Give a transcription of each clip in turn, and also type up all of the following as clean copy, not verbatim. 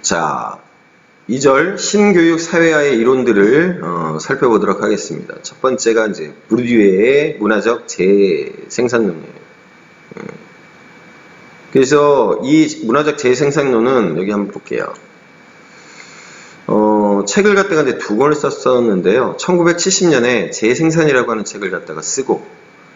자, 2절 신교육 사회화의 이론들을 살펴보도록 하겠습니다. 첫 번째가 이제 부르디유의 문화적 재생산론이에요. 그래서 이 문화적 재생산론은 여기 한번 볼게요. 책을 갖다가 이제 두 권을 썼었는데요. 1970년에 재생산이라고 하는 책을 갖다가 쓰고,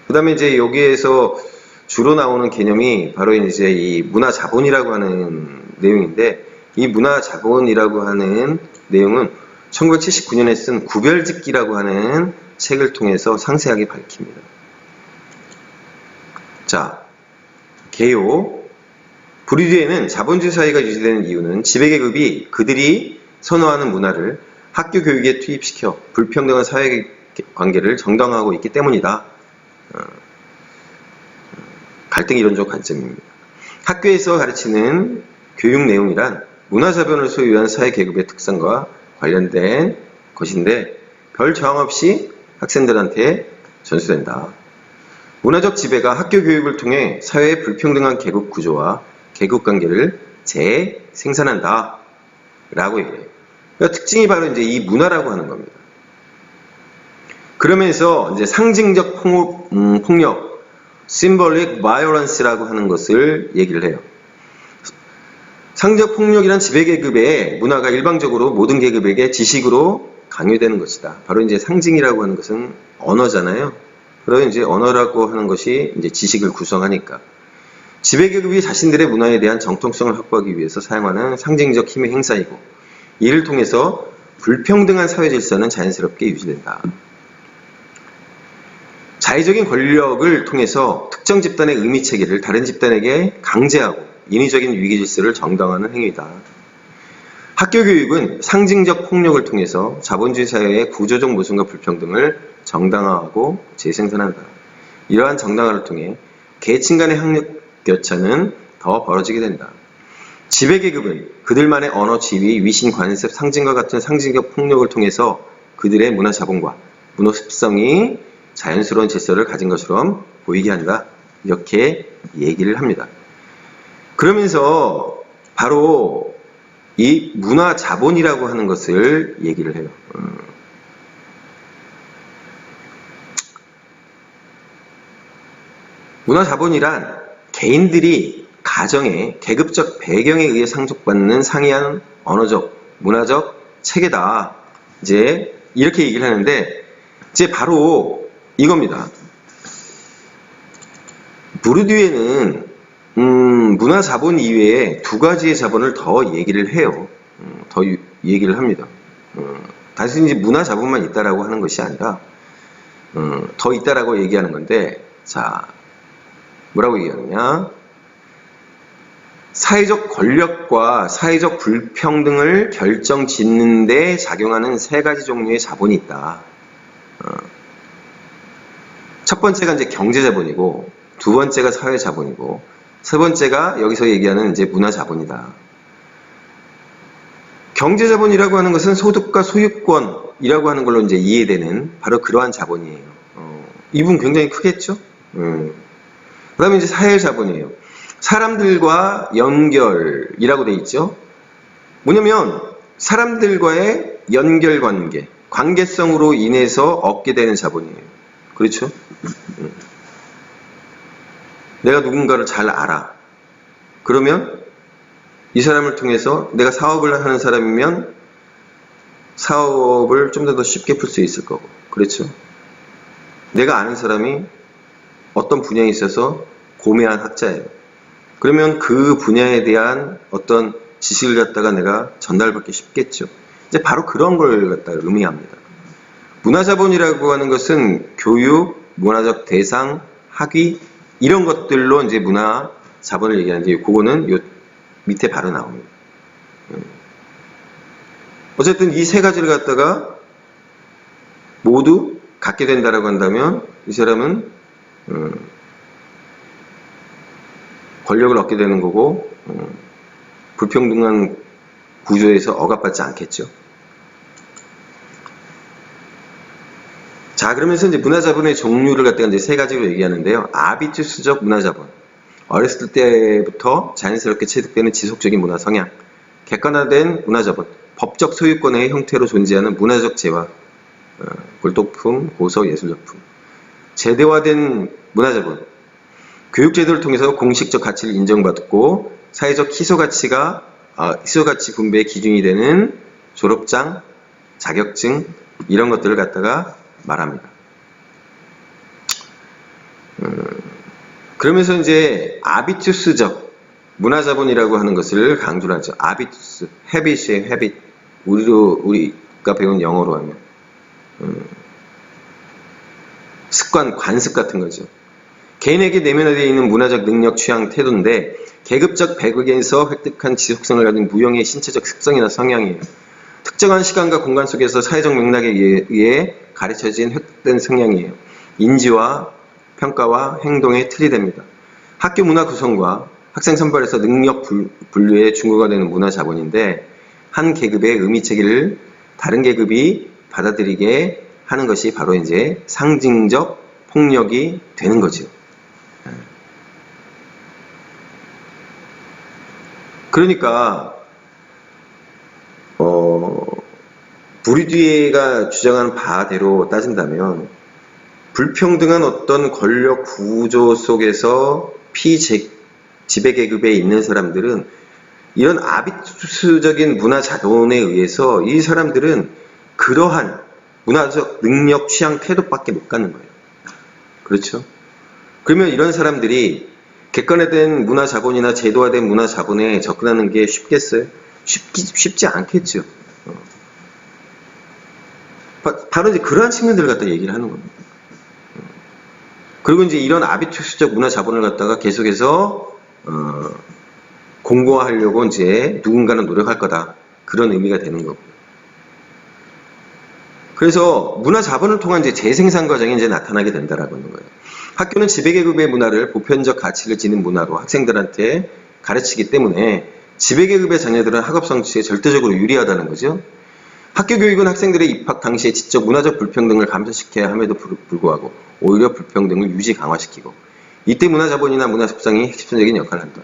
그 다음에 이제 여기에서 주로 나오는 개념이 바로 이제 이 문화자본이라고 하는 내용인데, 이 문화자본이라고 하는 내용은 1979년에 쓴 구별짓기라고 하는 책을 통해서 상세하게 밝힙니다. 자, 개요. 부르디유에는 자본주의 사회가 유지되는 이유는 지배계급이 그들이 선호하는 문화를 학교 교육에 투입시켜 불평등한 사회관계를 정당화하고 있기 때문이다. 갈등 이론적 관점입니다. 학교에서 가르치는 교육 내용이란 문화자본을 소유한 사회계급의 특성과 관련된 것인데 별 저항 없이 학생들한테 전수된다. 문화적 지배가 학교 교육을 통해 사회의 불평등한 계급 구조와 계급 관계를 재생산한다. 라고 얘기해요. 그러니까 특징이 바로 이제 이 문화라고 하는 겁니다. 그러면서 이제 상징적 폭력, symbolic violence라고 하는 것을 얘기를 해요. 상징적 폭력이란 지배계급의 문화가 일방적으로 모든 계급에게 지식으로 강요되는 것이다. 바로 이제 상징이라고 하는 것은 언어잖아요. 그래서 이제 언어라고 하는 것이 이제 지식을 구성하니까. 지배계급이 자신들의 문화에 대한 정통성을 확보하기 위해서 사용하는 상징적 힘의 행사이고, 이를 통해서 불평등한 사회 질서는 자연스럽게 유지된다. 자의적인 권력을 통해서 특정 집단의 의미 체계를 다른 집단에게 강제하고 인위적인 위기 질서를 정당화하는 행위다. 학교 교육은 상징적 폭력을 통해서 자본주의 사회의 구조적 모순과 불평등을 정당화하고 재생산한다. 이러한 정당화를 통해 계층 간의 학력 교차는 더 벌어지게 된다. 지배계급은 그들만의 언어, 지위, 위신, 관습, 상징과 같은 상징적 폭력을 통해서 그들의 문화 자본과 문화 습성이 자연스러운 질서를 가진 것처럼 보이게 한다. 이렇게 얘기를 합니다. 그러면서 바로 이 문화 자본이라고 하는 것을 얘기를 해요. 문화 자본이란 개인들이 가정의 계급적 배경에 의해 상속받는 상이한 언어적, 문화적 체계다. 이제 이렇게 얘기를 하는데, 이제 바로 이겁니다. 부르디유에는 문화 자본 이외에 두 가지의 자본을 더 얘기를 해요. 더 얘기를 합니다. 단순히 문화 자본만 있다라고 하는 것이 아니라 더 있다라고 얘기하는 건데, 자, 뭐라고 얘기하느냐? 사회적 권력과 사회적 불평등을 결정짓는 데 작용하는 세 가지 종류의 자본이 있다. 첫 번째가 이제 경제 자본이고, 두 번째가 사회 자본이고, 세 번째가 여기서 얘기하는 이제 문화 자본이다. 경제 자본이라고 하는 것은 소득과 소유권이라고 하는 걸로 이제 이해되는 바로 그러한 자본이에요. 이 부분 굉장히 크겠죠? 그 다음에 이제 사회 자본이에요. 사람들과 연결이라고 돼 있죠. 뭐냐면 사람들과의 연결 관계, 관계성으로 인해서 얻게 되는 자본이에요. 그렇죠? 내가 누군가를 잘 알아. 그러면 이 사람을 통해서 내가 사업을 하는 사람이면 사업을 좀 더 쉽게 풀 수 있을 거고. 그렇죠? 내가 아는 사람이 어떤 분야에 있어서 고매한 학자예요. 그러면 그 분야에 대한 어떤 지식을 갖다가 내가 전달받기 쉽겠죠. 이제 바로 그런 걸 갖다가 의미합니다. 문화자본이라고 하는 것은 교육, 문화적 대상, 학위 이런 것들로 이제 문화자본을 얘기하는데, 그거는 요 밑에 바로 나옵니다. 어쨌든 이 세 가지를 갖다가 모두 갖게 된다라고 한다면 이 사람은 권력을 얻게 되는 거고, 불평등한 구조에서 억압받지 않겠죠. 자, 그러면서 이제 문화자본의 종류를 갖다가 이제 세 가지로 얘기하는데요. 아비투스적 문화자본. 어렸을 때부터 자연스럽게 체득되는 지속적인 문화 성향. 객관화된 문화자본, 법적 소유권의 형태로 존재하는 문화적 재화, 골동품, 고서, 예술작품. 제도화된 문화자본, 교육제도를 통해서 공식적 가치를 인정받고 사회적 희소가치 분배의 기준이 되는 졸업장, 자격증 이런 것들을 갖다가 말합니다. 그러면서 이제 아비투스적 문화자본이라고 하는 것을 강조를 하죠. 아비투스, 헤빗이에요, 헤빗. 우리가 배운 영어로 하면 습관, 관습 같은 거죠. 개인에게 내면화되어 있는 문화적 능력, 취향, 태도인데 계급적 배경에서 획득한 지속성을 가진 무형의 신체적 특성이나 성향이에요. 특정한 시간과 공간 속에서 사회적 맥락에 의해 가르쳐진 획득된 성향이에요. 인지와 평가와 행동의 틀이 됩니다. 학교 문화 구성과 학생 선발에서 능력 분류의 중구가 되는 문화 자본인데 한 계급의 의미체계를 다른 계급이 받아들이게 하는 것이 바로 이제 상징적 폭력이 되는 거죠. 그러니까 부르디에가 주장하는 바대로 따진다면 불평등한 어떤 권력 구조 속에서 지배계급에 있는 사람들은 이런 아비투스적인 문화 자본에 의해서 이 사람들은 그러한 문화적 능력, 취향, 태도밖에 못 갖는 거예요. 그렇죠? 그러면 이런 사람들이 객관화된 문화 자본이나 제도화된 문화 자본에 접근하는 게 쉽겠어요? 쉽지 않겠죠. 바로 이제 그러한 측면들을 갖다 얘기를 하는 겁니다. 그리고 이제 이런 아비투스적 문화 자본을 갖다가 계속해서 공고화하려고 이제 누군가는 노력할 거다. 그런 의미가 되는 거고. 그래서 문화 자본을 통한 이제 재생산 과정이 이제 나타나게 된다라고 하는 거예요. 학교는 지배계급의 문화를 보편적 가치를 지닌 문화로 학생들한테 가르치기 때문에 지배계급의 자녀들은 학업 성취에 절대적으로 유리하다는 거죠. 학교 교육은 학생들의 입학 당시에 지적 문화적 불평등을 감소시켜야 함에도 불구하고 오히려 불평등을 유지 강화시키고 이때 문화 자본이나 문화 습성이 핵심적인 역할을 한다.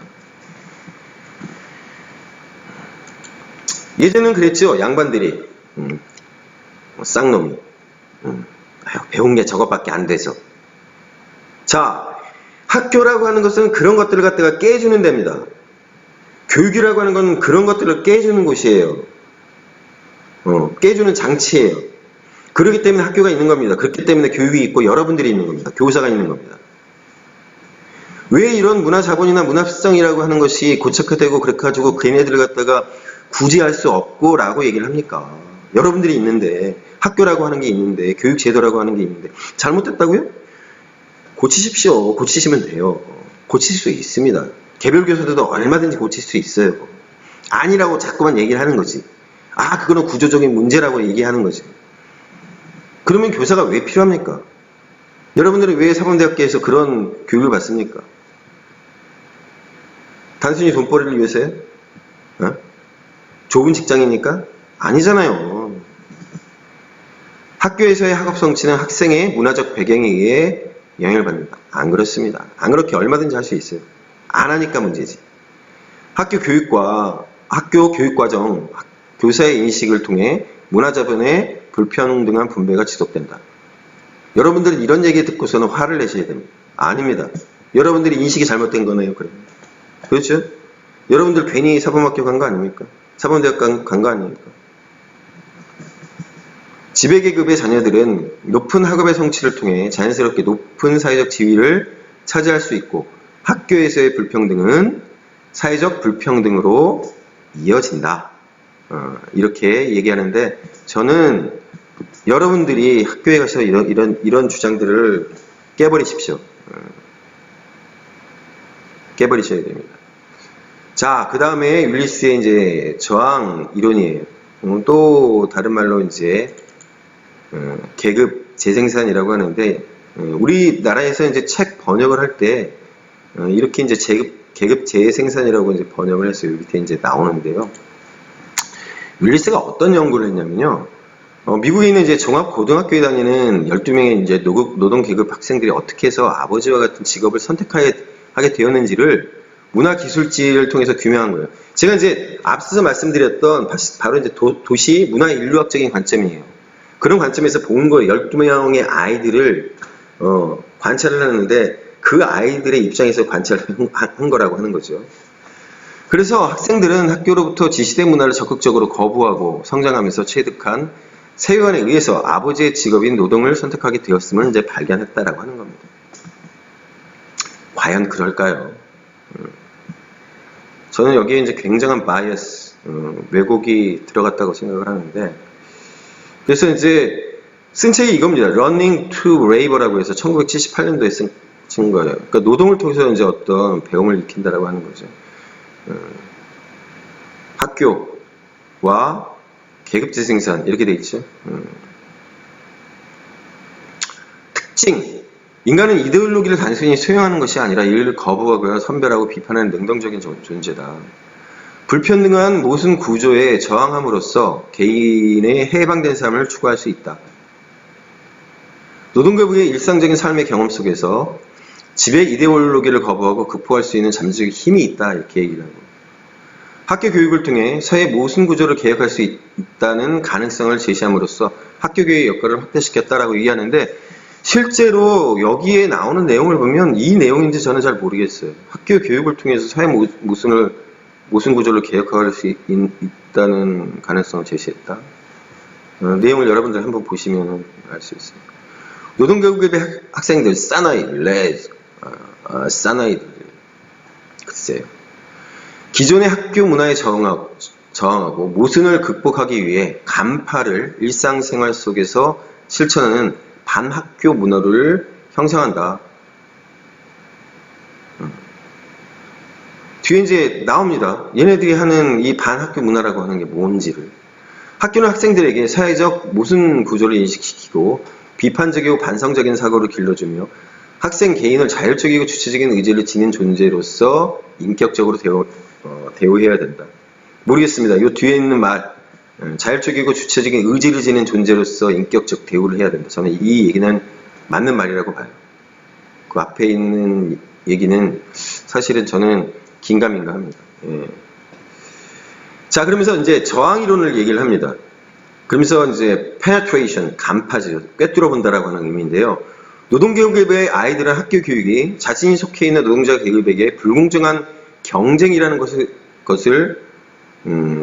예전은 그랬죠. 양반들이 쌍놈이 배운 게 저것밖에 안 돼서. 자, 학교라고 하는 것은 그런 것들을 갖다가 깨주는 데입니다. 교육이라고 하는 건 그런 것들을 깨주는 곳이에요. 깨주는 장치예요. 그렇기 때문에 학교가 있는 겁니다. 그렇기 때문에 교육이 있고 여러분들이 있는 겁니다. 교사가 있는 겁니다. 왜 이런 문화 자본이나 문화 습성이라고 하는 것이 고착화되고 그렇게 가지고 걔네들을 갖다가 구제할 수 없고 라고 얘기를 합니까? 여러분들이 있는데, 학교라고 하는 게 있는데, 교육 제도라고 하는 게 있는데 잘못됐다고요? 고치십시오. 고치시면 돼요. 고칠 수 있습니다. 개별 교사들도 얼마든지 고칠 수 있어요. 아니라고 자꾸만 얘기를 하는 거지. 그거는 구조적인 문제라고 얘기하는 거지. 그러면 교사가 왜 필요합니까? 여러분들은 왜 사범대학교에서 그런 교육을 받습니까? 단순히 돈벌이를 위해서요? 좋은 직장이니까? 아니잖아요. 학교에서의 학업 성취는 학생의 문화적 배경에 의해 영향을 받는다. 안 그렇습니다. 안 그렇게 얼마든지 할 수 있어요. 안 하니까 문제지. 학교 교육과정, 교사의 인식을 통해 문화자본의 불평등한 분배가 지속된다. 여러분들은 이런 얘기 듣고서는 화를 내셔야 됩니다. 아닙니다. 여러분들이 인식이 잘못된 거네요. 그렇죠? 여러분들 괜히 사범학교 간 거 아닙니까? 사범대학 간 거 아닙니까? 지배계급의 자녀들은 높은 학업의 성취를 통해 자연스럽게 높은 사회적 지위를 차지할 수 있고 학교에서의 불평등은 사회적 불평등으로 이어진다. 이렇게 얘기하는데 저는 여러분들이 학교에 가서 이런 주장들을 깨버리십시오. 깨버리셔야 됩니다. 자, 그 다음에 율리스의 이제 저항 이론이에요. 또 다른 말로 이제 계급 재생산이라고 하는데 우리나라에서 이제 책 번역을 할 때 이렇게 이제 계급 재생산이라고 이제 번역을 해서 여기 밑에 이제 나오는데요. 율리스가 어떤 연구를 했냐면요. 미국에 있는 이제 종합고등학교에 다니는 12명의 이제 노동계급 학생들이 어떻게 해서 아버지와 같은 직업을 선택하게 되었는지를 문화기술지를 통해서 규명한 거예요. 제가 이제 앞서서 말씀드렸던 바로 이제 도시 문화인류학적인 관점이에요. 그런 관점에서 본 거예요. 12명의 아이들을 관찰을 하는데 그 아이들의 입장에서 관찰을 한 거라고 하는 거죠. 그래서 학생들은 학교로부터 지시된 문화를 적극적으로 거부하고 성장하면서 체득한 세계관에 의해서 아버지의 직업인 노동을 선택하게 되었음을 이제 발견했다라고 하는 겁니다. 과연 그럴까요? 저는 여기에 이제 굉장한 바이어스, 왜곡이 들어갔다고 생각을 하는데, 그래서 이제 쓴 책이 이겁니다. Running to Labor라고 해서 1978년도에 쓴 거예요. 그러니까 노동을 통해서 이제 어떤 배움을 익힌다라고 하는 거죠. 학교와 계급제 생산 이렇게 돼 있죠. 특징. 인간은 이데올로기를 단순히 수용하는 것이 아니라 이를 거부하고 선별하고 비판하는 능동적인 존재다. 불평등한 모순 구조에 저항함으로써 개인의 해방된 삶을 추구할 수 있다. 노동계급의 일상적인 삶의 경험 속에서 지배 이데올로기를 거부하고 극복할 수 있는 잠재적 힘이 있다. 이렇게 얘기를 하고. 학교 교육을 통해 사회 모순 구조를 개혁할 수 있다는 가능성을 제시함으로써 학교 교육의 역할을 확대시켰다라고 얘기하는데 실제로 여기에 나오는 내용을 보면 이 내용인지 저는 잘 모르겠어요. 학교 교육을 통해서 사회 모순 구조를 개혁할 수 있다는 가능성을 제시했다. 내용을 여러분들 한번 보시면 알 수 있습니다. 노동계급의 학생들, 사나이들, 글쎄요. 기존의 학교 문화에 저항하고 모순을 극복하기 위해 간파를 일상생활 속에서 실천하는 반학교 문화를 형성한다. 뒤에 이제 나옵니다. 얘네들이 하는 이 반학교 문화라고 하는 게 뭔지를. 학교는 학생들에게 사회적 모순 구조를 인식시키고 비판적이고 반성적인 사고를 길러주며 학생 개인을 자율적이고 주체적인 의지를 지닌 존재로서 인격적으로 대우해야 된다. 모르겠습니다. 이 뒤에 있는 말, 자율적이고 주체적인 의지를 지닌 존재로서 인격적 대우를 해야 된다. 저는 이 얘기는 맞는 말이라고 봐요. 그 앞에 있는 얘기는 사실은 저는 긴가민가합니다. 예. 자, 그러면서 이제 저항 이론을 얘기를 합니다. 그러면서 이제 penetration, 간파죠. 꿰뚫어 본다라고 하는 의미인데요. 노동계급의 아이들은 학교 교육이 자신이 속해 있는 노동자 계급에게 불공정한 경쟁이라는 것을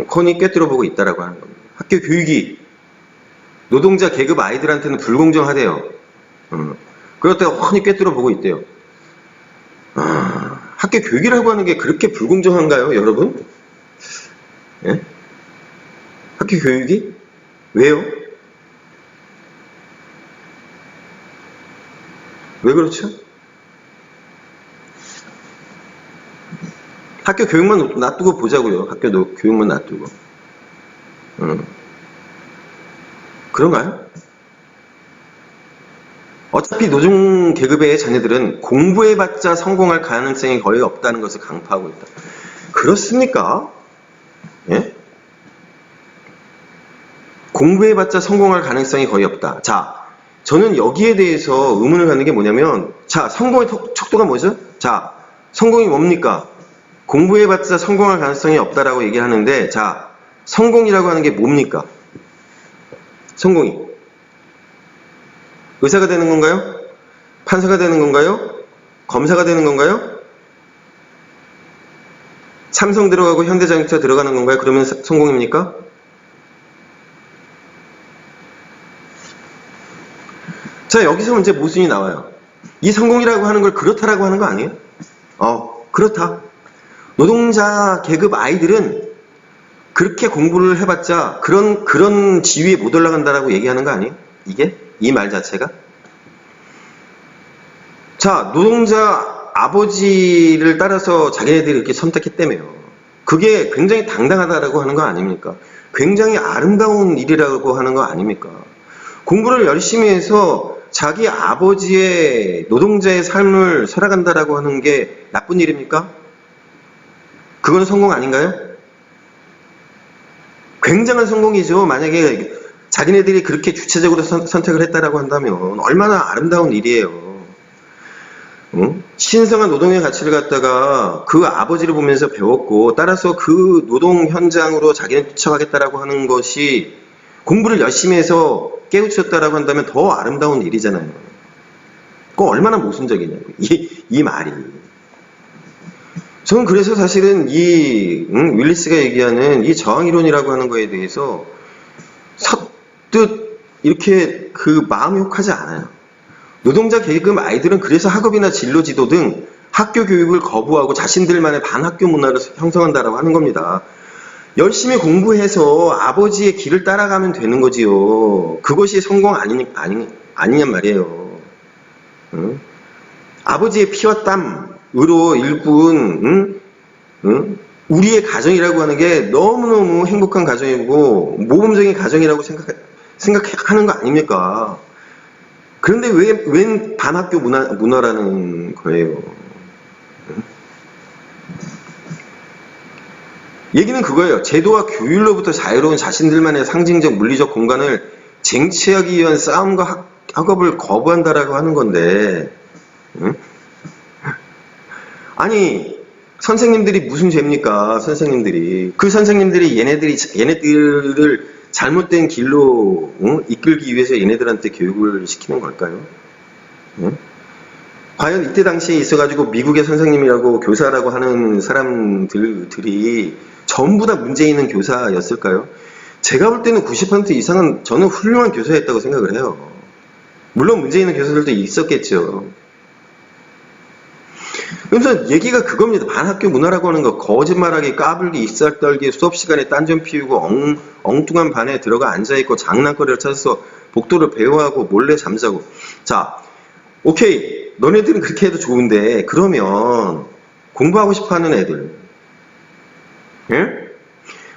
콘이 꿰뚫어 보고 있다라고 하는 겁니다. 학교 교육이 노동자 계급 아이들한테는 불공정하대요. 그렇다고 훤히 꿰뚫어 보고 있대요. 학교 교육이라고 하는 게 그렇게 불공정한가요, 여러분? 예? 학교 교육이? 왜요? 왜 그렇죠? 학교 교육만 놔두고 보자고요. 학교 교육만 놔두고. 그런가요? 어차피 노동 계급의 자녀들은 공부해봤자 성공할 가능성이 거의 없다는 것을 강파하고 있다. 그렇습니까? 예? 공부해봤자 성공할 가능성이 거의 없다. 자, 저는 여기에 대해서 의문을 갖는 게 뭐냐면, 자, 성공의 척도가 뭐죠? 자, 성공이 뭡니까? 공부해봤자 성공할 가능성이 없다라고 얘기하는데, 자, 성공이라고 하는 게 뭡니까? 성공이. 의사가 되는 건가요? 판사가 되는 건가요? 검사가 되는 건가요? 삼성 들어가고 현대자동차 들어가는 건가요? 그러면 성공입니까? 자, 여기서 이제 모순이 나와요. 이 성공이라고 하는 걸 그렇다라고 하는 거 아니에요? 그렇다. 노동자 계급 아이들은 그렇게 공부를 해봤자 그런 지위에 못 올라간다라고 얘기하는 거 아니에요? 이게? 이 말 자체가? 자, 노동자 아버지를 따라서 자기네들이 이렇게 선택했다며요. 그게 굉장히 당당하다라고 하는 거 아닙니까? 굉장히 아름다운 일이라고 하는 거 아닙니까? 공부를 열심히 해서 자기 아버지의 노동자의 삶을 살아간다라고 하는 게 나쁜 일입니까? 그건 성공 아닌가요? 굉장한 성공이죠. 만약에 자기네들이 그렇게 주체적으로 선택을 했다라고 한다면 얼마나 아름다운 일이에요. 신성한 노동의 가치를 갖다가 그 아버지를 보면서 배웠고, 따라서 그 노동 현장으로 자기는 뛰쳐가겠다라고 하는 것이 공부를 열심히 해서 깨우쳤다라고 한다면 더 아름다운 일이잖아요. 그거 얼마나 모순적이냐고, 이 말이. 저는 그래서 사실은 윌리스가 얘기하는 이 저항이론이라고 하는 거에 대해서 섣듯 이렇게 그 마음이 혹하지 않아요. 노동자 계급 아이들은 그래서 학업이나 진로 지도 등 학교 교육을 거부하고 자신들만의 반학교 문화를 형성한다라고 하는 겁니다. 열심히 공부해서 아버지의 길을 따라가면 되는 거지요. 그것이 성공 아니냔 말이에요. 응? 아버지의 피와 땀으로 일군 우리의 가정이라고 하는 게 너무너무 행복한 가정이고 모범적인 가정이라고 생각하는 거 아닙니까? 그런데 웬 반학교 문화라는 거예요. 얘기는 그거예요. 제도와 규율로부터 자유로운 자신들만의 상징적 물리적 공간을 쟁취하기 위한 싸움과 학업을 거부한다라고 하는 건데, 응? 아니 선생님들이 무슨 죄입니까? 선생님들이 그 선생님들이 얘네들을 잘못된 길로 이끌기 위해서 얘네들한테 교육을 시키는 걸까요? 응? 과연 이때 당시에 있어가지고 미국의 선생님이라고 교사라고 하는 사람들이 전부 다 문제 있는 교사였을까요? 제가 볼 때는 90% 이상은 저는 훌륭한 교사였다고 생각을 해요. 물론 문제 있는 교사들도 있었겠죠. 그래서 얘기가 그겁니다. 반학교 문화라고 하는 거, 거짓말하기, 까불기, 익살 떨기, 수업 시간에 딴전 피우고 엉뚱한 반에 들어가 앉아있고 장난거리를 찾아서 복도를 배회하고 몰래 잠자고. 자, 오케이. 너네들은 그렇게 해도 좋은데 그러면 공부하고 싶어하는 애들, 예?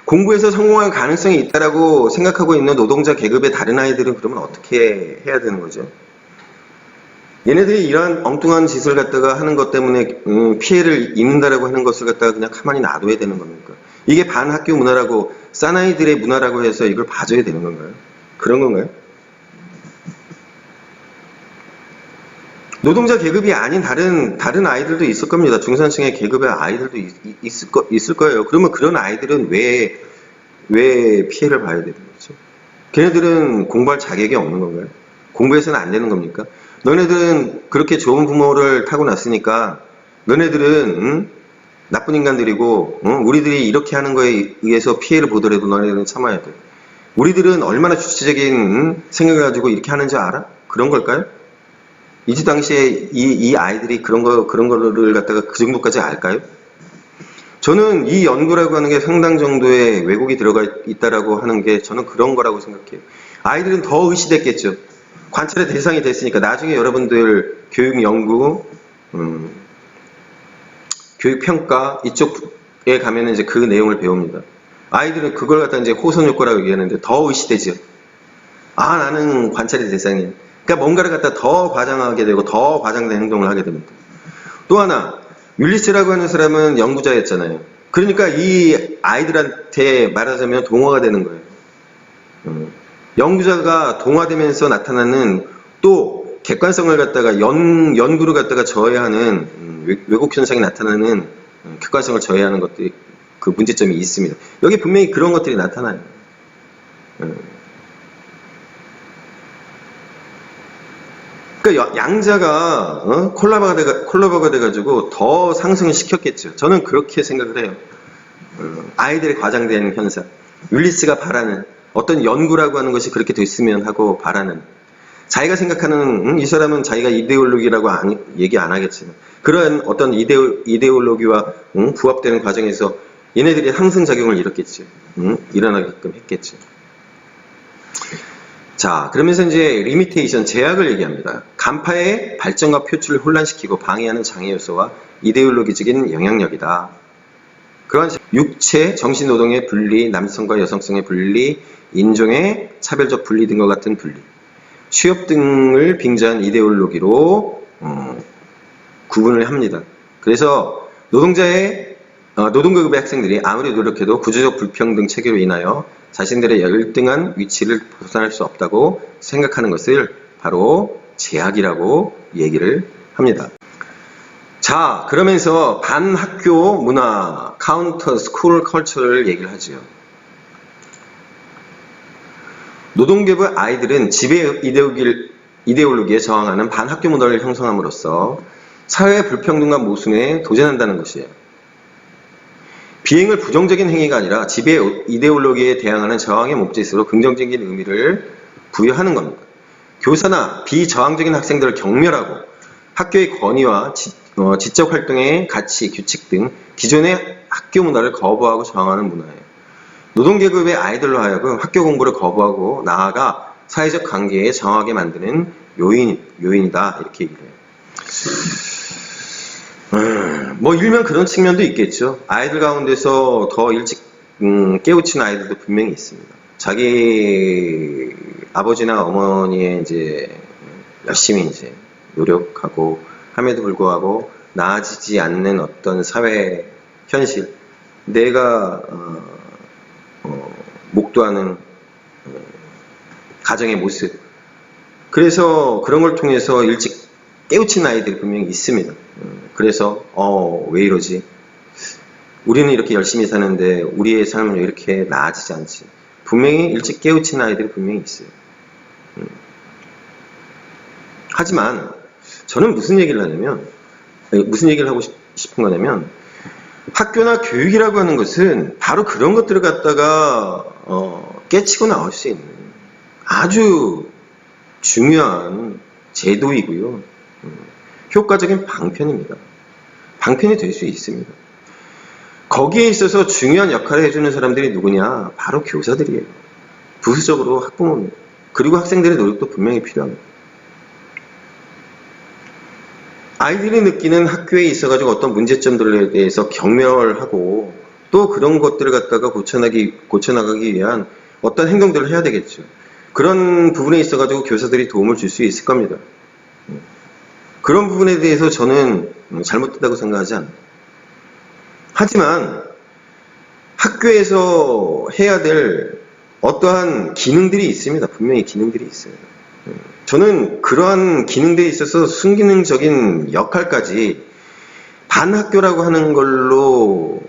공부해서 성공할 가능성이 있다라고 생각하고 있는 노동자 계급의 다른 아이들은 그러면 어떻게 해야 되는 거죠? 얘네들이 이러한 엉뚱한 짓을 갖다가 하는 것 때문에 피해를 입는다라고 하는 것을 갖다가 그냥 가만히 놔둬야 되는 겁니까? 이게 반학교 문화라고, 사나이들의 문화라고 해서 이걸 봐줘야 되는 건가요? 그런 건가요? 노동자 계급이 아닌 다른 아이들도 있을 겁니다. 중산층의 계급의 아이들도 있을 거예요. 그러면 그런 아이들은 왜 피해를 봐야 되는 거죠? 걔네들은 공부할 자격이 없는 건가요? 공부해서는 안 되는 겁니까? 너네들은 그렇게 좋은 부모를 타고났으니까 너네들은 나쁜 인간들이고 우리들이 이렇게 하는 거에 의해서 피해를 보더라도 너네들은 참아야 돼. 우리들은 얼마나 주체적인 생각을 가지고 이렇게 하는지 알아? 그런 걸까요? 이때 당시에 이 아이들이 그런 거를 갖다가 그 정도까지 알까요? 저는 이 연구라고 하는 게 상당 정도의 왜곡이 들어가 있다라고 하는 게 저는 그런 거라고 생각해요. 아이들은 더 의시됐겠죠. 관찰의 대상이 됐으니까 나중에 여러분들 교육 연구, 교육 평가 이쪽에 가면은 이제 그 내용을 배웁니다. 아이들은 그걸 갖다 이제 호선 효과라고 얘기하는데 더 의시되죠. 아, 나는 관찰의 대상이야. 그러니까 뭔가를 갖다 더 과장하게 되고 더 과장된 행동을 하게 됩니다. 또 하나, 윌리스라고 하는 사람은 연구자였잖아요. 그러니까 이 아이들한테 말하자면 동화가 되는 거예요. 연구자가 동화되면서 나타나는 또 객관성을 갖다가 연구를 갖다가 저해하는 왜곡 현상이 나타나는 객관성을 저해하는 것들이 그 문제점이 있습니다. 여기 분명히 그런 것들이 나타나요. 그러니까 양자가 콜라보가 돼가지고 더 상승을 시켰겠죠. 저는 그렇게 생각을 해요. 아이들의 과장된 현상, 윌리스가 바라는 어떤 연구라고 하는 것이 그렇게 됐으면 하고 바라는, 자기가 생각하는 이 사람은 자기가 이데올로기라고 얘기 안 하겠지만 그런 어떤 이데올로기와 부합되는 과정에서 얘네들이 상승작용을 일으켰죠. 일어나게끔 했겠죠. 자, 그러면서 이제 리미테이션, 제약을 얘기합니다. 간파의 발전과 표출을 혼란시키고 방해하는 장애 요소와 이데올로기적인 영향력이다. 그런 육체, 정신노동의 분리, 남성과 여성성의 분리, 인종의 차별적 분리 등과 같은 분리, 취업 등을 빙자한 이데올로기로 구분을 합니다. 그래서 노동계급의 학생들이 아무리 노력해도 구조적 불평등 체계로 인하여 자신들의 열등한 위치를 벗어날 수 없다고 생각하는 것을 바로 제약이라고 얘기를 합니다. 자, 그러면서 반학교 문화, 카운터 스쿨 컬처를 얘기를 하죠. 노동계급 아이들은 지배 이데올로기에 저항하는 반학교 문화를 형성함으로써 사회 불평등과 모순에 도전한다는 것이에요. 비행을 부정적인 행위가 아니라 지배 이데올로기에 대항하는 저항의 몸짓으로 긍정적인 의미를 부여하는 겁니다. 교사나 비저항적인 학생들을 경멸하고 학교의 권위와 지적 활동의 가치, 규칙 등 기존의 학교 문화를 거부하고 저항하는 문화예요. 노동계급의 아이들로 하여금 학교 공부를 거부하고 나아가 사회적 관계에 저항하게 만드는 요인이다. 이렇게 얘기를 해요. 뭐 일면 그런 측면도 있겠죠. 아이들 가운데서 더 일찍 깨우친 아이들도 분명히 있습니다. 자기 아버지나 어머니의 이제 열심히 이제 노력하고 함에도 불구하고 나아지지 않는 어떤 사회 현실, 내가 목도하는 가정의 모습, 그래서 그런 걸 통해서 일찍 깨우친 아이들이 분명히 있습니다. 그래서 왜 이러지? 우리는 이렇게 열심히 사는데 우리의 삶은 왜 이렇게 나아지지 않지? 분명히 일찍 깨우친 아이들이 분명히 있어요. 하지만 저는 무슨 얘기를 하고 싶은 거냐면, 학교나 교육이라고 하는 것은 바로 그런 것들을 갖다가 깨치고 나올 수 있는 아주 중요한 제도이고요. 효과적인 방편입니다. 방편이 될 수 있습니다. 거기에 있어서 중요한 역할을 해주는 사람들이 누구냐? 바로 교사들이에요. 부수적으로 학부모입니다. 그리고 학생들의 노력도 분명히 필요합니다. 아이들이 느끼는 학교에 있어가지고 어떤 문제점들에 대해서 경멸하고 또 그런 것들을 갖다가 고쳐나가기 위한 어떤 행동들을 해야 되겠죠. 그런 부분에 있어가지고 교사들이 도움을 줄 수 있을 겁니다. 그런 부분에 대해서 저는 잘못됐다고 생각하지 않아요. 하지만 학교에서 해야 될 어떠한 기능들이 있습니다. 분명히 기능들이 있어요. 저는 그러한 기능들에 있어서 순기능적인 역할까지 반학교라고 하는 걸로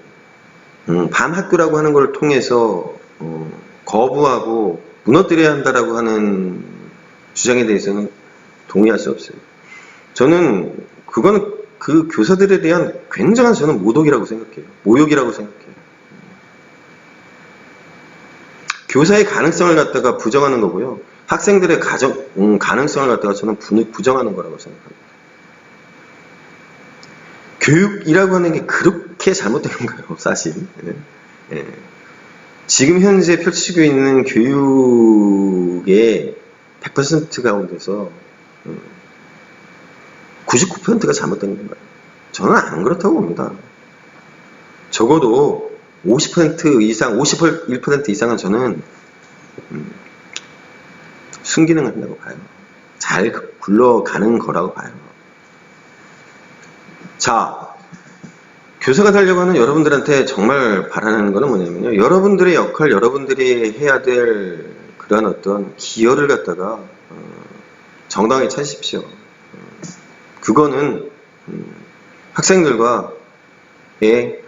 반학교라고 하는 걸 통해서 거부하고 무너뜨려야 한다라고 하는 주장에 대해서는 동의할 수 없어요. 저는 그거는 그 교사들에 대한 굉장한 저는 모독이라고 생각해요. 모욕이라고 생각해요. 교사의 가능성을 갖다가 부정하는 거고요. 학생들의 가능성을 갖다가 저는 부정하는 거라고 생각합니다. 교육이라고 하는 게 그렇게 잘못된 건가요, 사실? 예. 지금 현재 펼치고 있는 교육의 100% 가운데서 99%가 잘못된 건가요? 저는 안 그렇다고 봅니다. 적어도 50% 이상, 51% 이상은 저는 순기능을 한다고 봐요. 잘 굴러가는 거라고 봐요. 자, 교사가 되려고 하는 여러분들한테 정말 바라는 거는 뭐냐면요. 여러분들의 역할, 여러분들이 해야 될 그런 어떤 기여를 갖다가 정당하게 찾으십시오. 그거는 학생들과의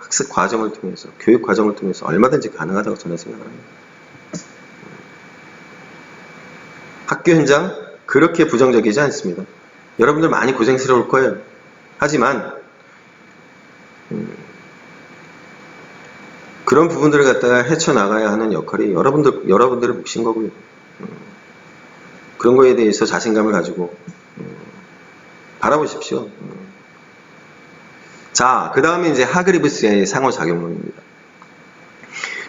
학습 과정을 통해서, 교육 과정을 통해서 얼마든지 가능하다고 저는 생각합니다. 학교 현장 그렇게 부정적이지 않습니다. 여러분들 많이 고생스러울 거예요. 하지만 그런 부분들을 갖다가 헤쳐나가야 하는 역할이 여러분들의 몫인 거고요. 그런 거에 대해서 자신감을 가지고 바라보십시오. 자, 그 다음에 이제 하그리브스의 상호작용론입니다.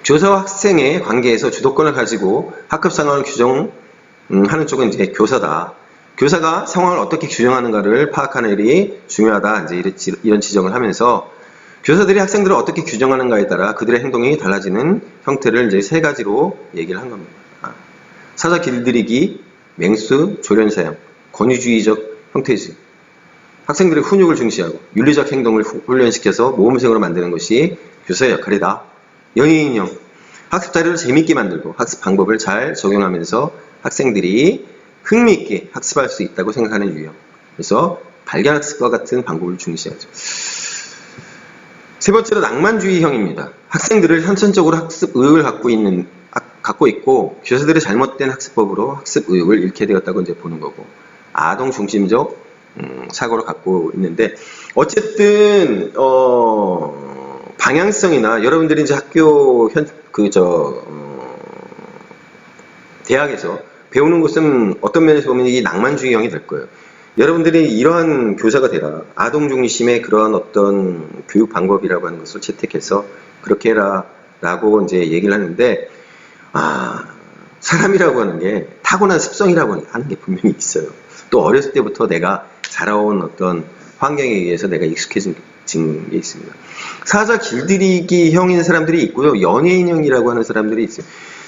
교사와 학생의 관계에서 주도권을 가지고 학급 상황을 규정하는 쪽은 이제 교사다. 교사가 상황을 어떻게 규정하는가를 파악하는 일이 중요하다. 이제 이런 지적을 하면서 교사들이 학생들을 어떻게 규정하는가에 따라 그들의 행동이 달라지는 형태를 이제 세 가지로 얘기를 한 겁니다. 사자 길들이기, 맹수, 조련 사용, 권위주의적 형태지. 학생들의 훈육을 중시하고 윤리적 행동을 훈련시켜서 모범생으로 만드는 것이 교사의 역할이다. 연예인형, 학습 자료를 재미있게 만들고 학습 방법을 잘 적용하면서 학생들이 흥미있게 학습할 수 있다고 생각하는 유형. 그래서 발견학습과 같은 방법을 중시하죠. 세 번째로 낭만주의형입니다. 학생들을 선천적으로 학습 의욕을 갖고 있고 교사들의 잘못된 학습법으로 학습 의욕을 잃게 되었다고 이제 보는 거고, 아동 중심적 사고를 갖고 있는데, 어쨌든 방향성이나 여러분들이 이제 학교 대학에서 배우는 것은 어떤 면에서 보면 이 낭만주의형이 될 거예요. 여러분들이 이러한 교사가 되라, 아동 중심의 그런 어떤 교육 방법이라고 하는 것을 채택해서 그렇게 해라 라고 이제 얘기를 하는데, 사람이라고 하는 게 타고난 습성이라고 하는 게 분명히 있어요. 또 어렸을 때부터 내가 자라온 어떤 환경에 의해서 내가 익숙해진 게 있습니다. 사자 길들이기형인 사람들이 있고요, 연예인형이라고 하는 사람들이 있어요.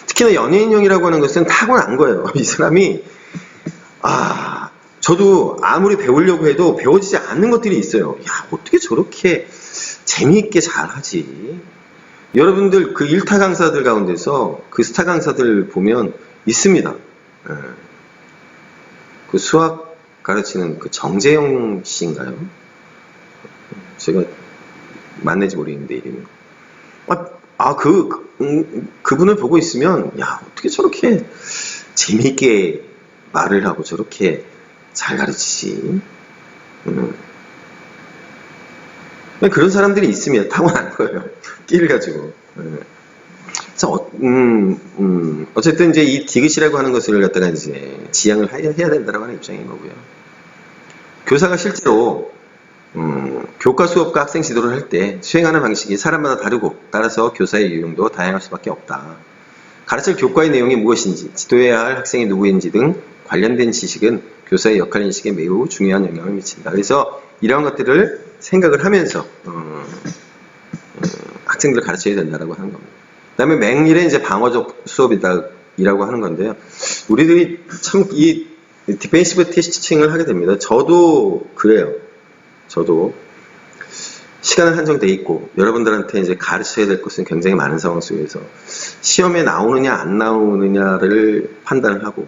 특히나 연예인형이라고 하는 것은 타고난 거예요. 이 사람이 저도 아무리 배우려고 해도 배워지지 않는 것들이 있어요. 야, 어떻게 저렇게 재미있게 잘하지? 여러분들 그 일타 강사들 가운데서 그 스타 강사들 보면 있습니다. 그 수학 가르치는 그 정재영 씨인가요? 제가 맞는지 모르겠는데 이름이. 그분을 보고 있으면, 야, 어떻게 저렇게 재미있게 말을 하고 저렇게 잘 가르치지? 그런 사람들이 있으면 타고난 거예요. 끼를 가지고. 그래서 어쨌든 이제 이 디귿이라고 하는 것을 갖다가 이제 지향을 해야 된다라고 하는 입장인 거고요. 교사가 실제로 교과 수업과 학생 지도를 할 때 수행하는 방식이 사람마다 다르고, 따라서 교사의 유형도 다양할 수밖에 없다. 가르칠 교과의 내용이 무엇인지, 지도해야 할 학생이 누구인지 등 관련된 지식은 교사의 역할 인식에 매우 중요한 영향을 미친다. 그래서 이러한 것들을 생각을 하면서 학생들을 가르쳐야 된다라고 하는 겁니다. 그 다음에 맹일의 이제 방어적 수업이라고 하는 건데요. 우리들이 참 이 디펜시브 티칭을 하게 됩니다. 저도 그래요. 저도 시간은 한정돼 있고 여러분들한테 이제 가르쳐야 될 것은 굉장히 많은 상황 속에서 시험에 나오느냐 안 나오느냐를 판단을 하고,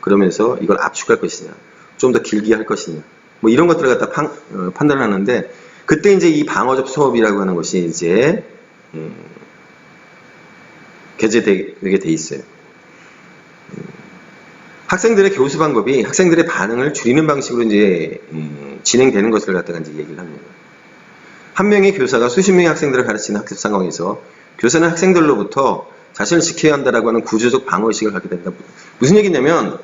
그러면서 이걸 압축할 것이냐, 좀 더 길게 할 것이냐, 뭐 이런 것들을 갖다 판단을 하는데, 그때 이제 이 방어적 수업이라고 하는 것이 이제 게재되게 돼 있어요. 학생들의 교수 방법이 학생들의 반응을 줄이는 방식으로 이제 진행되는 것을 갖다가 이제 얘기를 합니다. 한 명의 교사가 수십 명의 학생들을 가르치는 학습 상황에서 교사는 학생들로부터 자신을 지켜야 한다라고 하는 구조적 방어의식을 갖게 된다. 무슨 얘기냐면,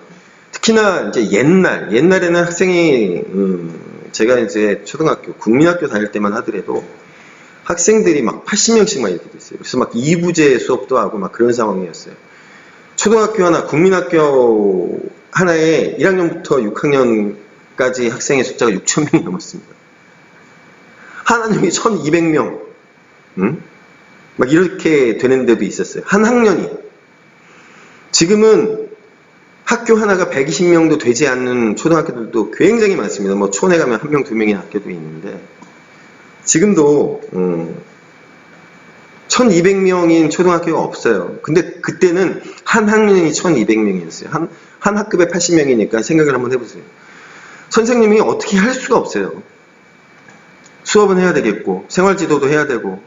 특히나 이제 옛날에는 학생이, 제가 이제 초등학교, 국민학교 다닐 때만 하더라도 학생들이 막 80명씩 막 이렇게 됐어요. 그래서 막 2부제 수업도 하고 막 그런 상황이었어요. 초등학교 하나, 국민학교 하나에 1학년부터 6학년까지 학생의 숫자가 6,000명이 넘었습니다. 한 학년이 1,200명, 막 이렇게 되는 데도 있었어요. 한 학년이. 지금은 학교 하나가 120명도 되지 않는 초등학교들도 굉장히 많습니다. 뭐 촌에 가면 1명, 2명의 학교도 있는데, 지금도 1,200명인 초등학교가 없어요. 근데 그때는 한 학년이 1,200명이었어요. 한 학급에 80명이니까 생각을 한번 해보세요. 선생님이 어떻게 할 수가 없어요. 수업은 해야 되겠고, 생활지도도 해야 되고,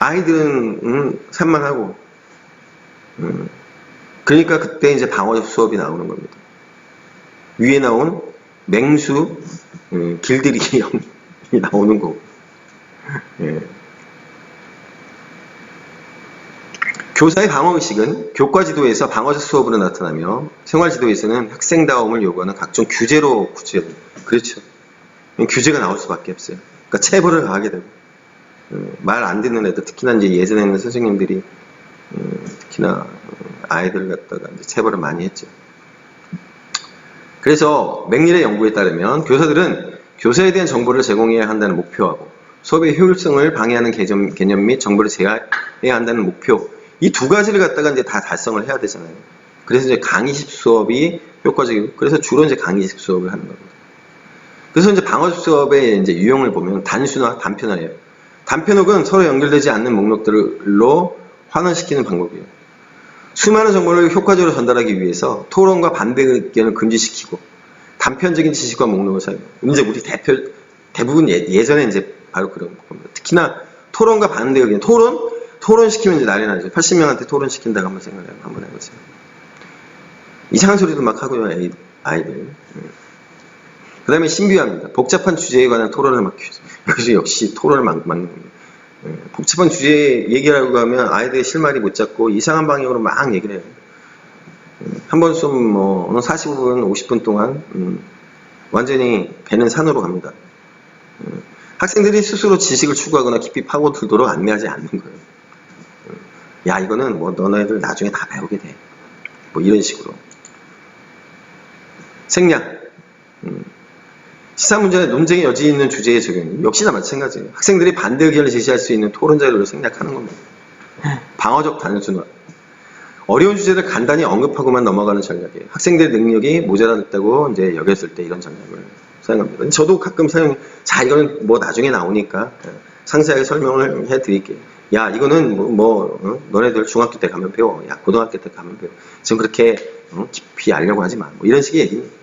아이들은 산만하고, 그러니까 그때 이제 방어적 수업이 나오는 겁니다. 위에 나온 맹수, 길들이기 형이 나오는 거고. 예. 교사의 방어의식은 교과지도에서 방어적 수업으로 나타나며, 생활지도에서는 학생다움을 요구하는 각종 규제로 구체됩니다. 그렇죠. 규제가 나올 수밖에 없어요. 그러니까 체벌을 가하게 되고, 말 안 듣는 애들, 특히나 이제 예전에는 선생님들이 특히나 아이들을 갖다가 이제 체벌을 많이 했죠. 그래서 맥닐의 연구에 따르면 교사들은 교사에 대한 정보를 제공해야 한다는 목표하고 수업의 효율성을 방해하는 개념 및 정보를 제어해야 한다는 목표, 이 두 가지를 갖다가 이제 다 달성을 해야 되잖아요. 그래서 이제 강의식 수업이 효과적이고, 그래서 주로 이제 강의식 수업을 하는 겁니다. 그래서 이제 방어적 수업의 이제 유형을 보면 단순화, 단편화예요. 단편화는 서로 연결되지 않는 목록들로 환원시키는 방법이에요. 수많은 정보를 효과적으로 전달하기 위해서 토론과 반대 의견을 금지시키고, 단편적인 지식과 목록을 사용. 이제 우리 대부분 예전에 이제 바로 그런 겁니다. 특히나 토론과 반대 의견. 토론 시키면 이제 난리 나죠. 80명한테 토론 시킨다고 한번 해보세요. 이상한 소리도 막 하고요, 아이들. 그 다음에 신비합니다. 복잡한 주제에 관한 토론을 막 역시 토론을 막는 겁니다. 복잡한 주제 얘기하려고 하면 아이들의 실마리 못 잡고 이상한 방향으로 막 얘기를 해요. 한 번 좀 45분, 50분 동안 완전히 배는 산으로 갑니다. 학생들이 스스로 지식을 추구하거나 깊이 파고들도록 안내하지 않는 거예요. 야, 이거는 뭐 너네들 나중에 다 배우게 돼. 뭐 이런 식으로. 생략. 시사 문제나 논쟁의 여지 있는 주제의 적용. 역시나 마찬가지예요. 학생들이 반대 의견을 제시할 수 있는 토론 자료를 생략하는 겁니다. 방어적 단순화. 어려운 주제를 간단히 언급하고만 넘어가는 전략이에요. 학생들의 능력이 모자랐다고 이제 여겼을 때 이런 전략을 사용합니다. 저도 가끔 자, 이거는 뭐 나중에 나오니까 상세하게 설명을 해드릴게요. 야, 이거는 너네들 중학교 때 가면 배워. 야, 고등학교 때 가면 배워. 지금 그렇게 깊이 알려고 하지 마. 뭐 이런 식의 얘기입니다.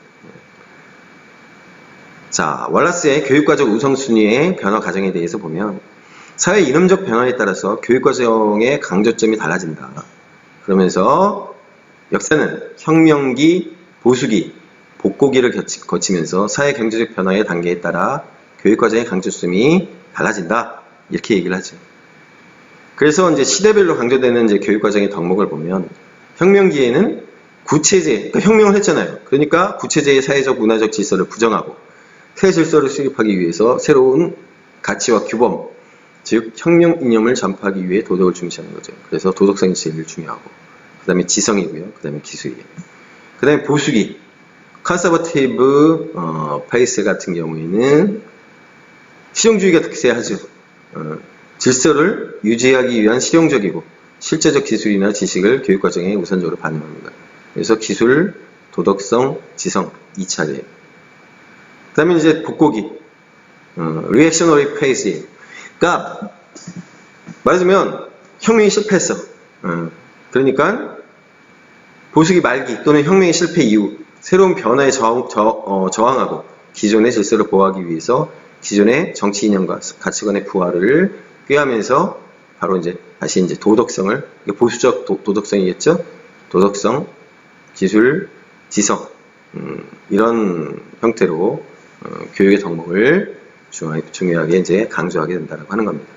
자, 월라스의 교육과정 우선순위의 변화 과정에 대해서 보면 사회 이념적 변화에 따라서 교육과정의 강조점이 달라진다. 그러면서 역사는 혁명기, 보수기, 복고기를 거치면서 사회 경제적 변화의 단계에 따라 교육과정의 강조점이 달라진다. 이렇게 얘기를 하죠. 그래서 이제 시대별로 강조되는 이제 교육과정의 덕목을 보면 혁명기에는 구체제, 그러니까 혁명을 했잖아요. 그러니까 구체제의 사회적 문화적 질서를 부정하고 새 질서를 수립하기 위해서 새로운 가치와 규범, 즉 혁명 이념을 전파하기 위해 도덕을 중시하는 거죠. 그래서 도덕성이 제일 중요하고 그 다음에 지성이고요. 그 다음에 기술이에요. 그 다음에 보수기, 컨서버티브 페이스 같은 경우에는 실용주의가 특세하죠. 질서를 유지하기 위한 실용적이고 실제적 기술이나 지식을 교육과정에 우선적으로 반영합니다. 그래서 기술, 도덕성, 지성 2차례. 그 다음에 이제 복고기, 리액셔너리 페이스. 그러니까 말하자면 혁명이 실패했어. 그러니까 보수기 말기 또는 혁명의 실패 이후 새로운 변화에 저항하고 기존의 질서를 보호하기 위해서 기존의 정치 이념과 가치관의 부활을 꾀하면서 바로 이제 다시 이제 도덕성을, 보수적 도덕성이겠죠? 도덕성, 기술, 지성 이런 형태로 교육의 덕목을 중요하게 이제 강조하게 된다고 하는 겁니다.